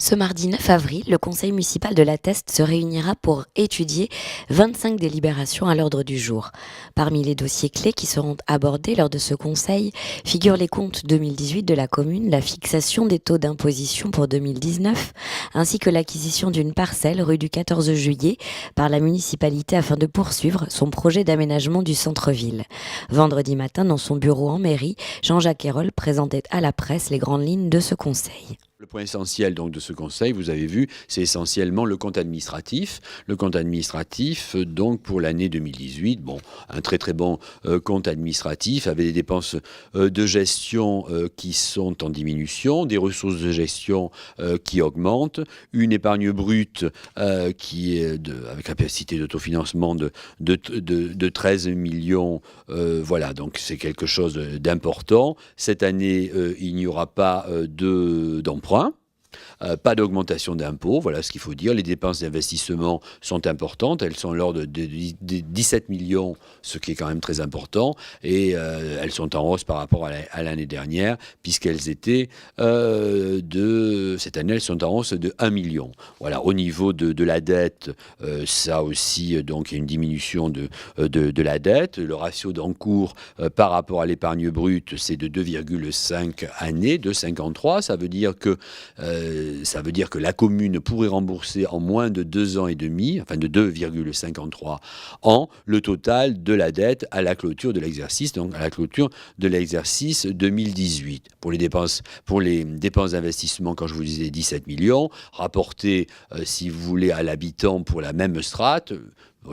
Ce mardi 9 avril, le conseil municipal de La Teste se réunira pour étudier 25 délibérations à l'ordre du jour. Parmi les dossiers clés qui seront abordés lors de ce conseil figurent les comptes 2018 de la commune, la fixation des taux d'imposition pour 2019, ainsi que l'acquisition d'une parcelle rue du 14 juillet par la municipalité afin de poursuivre son projet d'aménagement du centre-ville. Vendredi matin, dans son bureau en mairie, Jean-Jacques Hérol présentait à la presse les grandes lignes de ce conseil. Le point essentiel donc de ce conseil, vous avez vu, c'est essentiellement le compte administratif. Le compte administratif, donc pour l'année 2018, un très très bon compte administratif avec des dépenses de gestion qui sont en diminution, des ressources de gestion qui augmentent, une épargne brute qui est avec capacité d'autofinancement de 13 millions. Voilà, donc c'est quelque chose d'important. Cette année, il n'y aura pas d'emprunt. Pas d'augmentation d'impôts, voilà ce qu'il faut dire. Les dépenses d'investissement sont importantes, elles sont l'ordre de 17 millions, ce qui est quand même très important, et elles sont en hausse par rapport à l'année dernière, puisqu'elles étaient cette année, elles sont en hausse de 1 million. Voilà, au niveau de la dette, ça aussi, donc il y a une diminution de la dette. Le ratio d'encours par rapport à l'épargne brute, c'est de 2,5 années, 2,53. Ça veut dire que la commune pourrait rembourser en moins de 2 ans et demi, enfin de 2,53 ans, le total de la dette à la clôture de l'exercice, donc à la clôture de l'exercice 2018. Pour les dépenses d'investissement, quand je vous disais 17 millions, rapportés, si vous voulez, à l'habitant pour la même strate.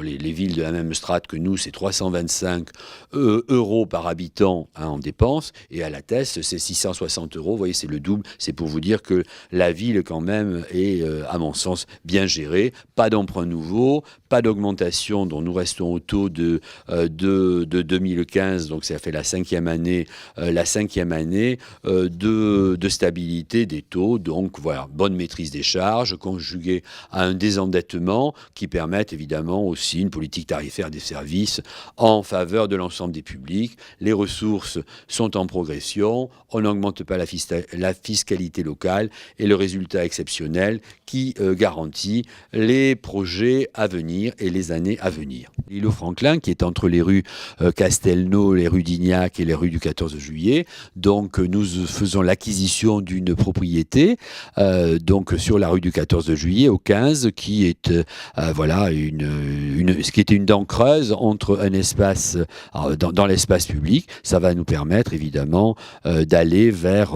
Les villes de la même strate que nous, c'est 325 euros par habitant en dépenses, et à La Teste, c'est 660 euros. Vous voyez, c'est le double. C'est pour vous dire que la ville, quand même, est, à mon sens, bien gérée. Pas d'emprunt nouveau, pas d'augmentation, dont nous restons au taux de 2015, donc ça fait la cinquième année de stabilité des taux. Donc voilà, bonne maîtrise des charges, conjuguée à un désendettement qui permettent évidemment aussi une politique tarifaire des services en faveur de l'ensemble des publics. Les ressources sont en progression, on n'augmente pas la fiscalité locale, et le résultat exceptionnel qui garantit les projets à venir et les années à venir. L'îlot Franklin, qui est entre les rues Castelnau, les rues d'Ignac et les rues du 14 juillet, donc nous faisons l'acquisition d'une propriété donc sur la rue du 14 juillet au 15, qui est ce qui était une dent creuse entre un espace dans l'espace public. Ça va nous permettre évidemment d'aller vers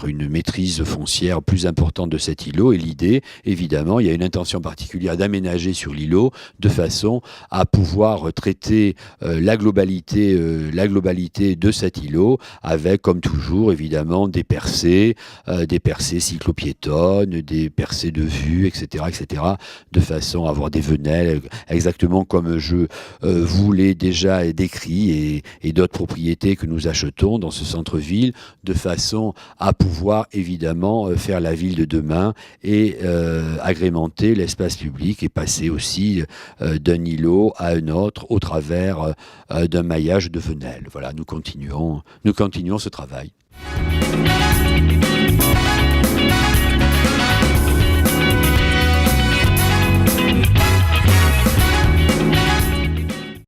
une maîtrise foncière plus importante de cet îlot. Et l'idée, évidemment, il y a une intention particulière d'aménager sur l'îlot de façon à pouvoir traiter la globalité de cet îlot, avec, comme toujours, évidemment, des percées cyclopiétonnes, des percées de vue, etc., de façon à avoir des venelles, exactement comme je vous l'ai déjà décrit, et d'autres propriétés que nous achetons dans ce centre-ville, de façon à pouvoir, évidemment, faire la ville de demain et agrémenter l'espace public et passer aussi d'un îlot à un autre au travers d'un maillage de venelles. Voilà, nous continuons ce travail.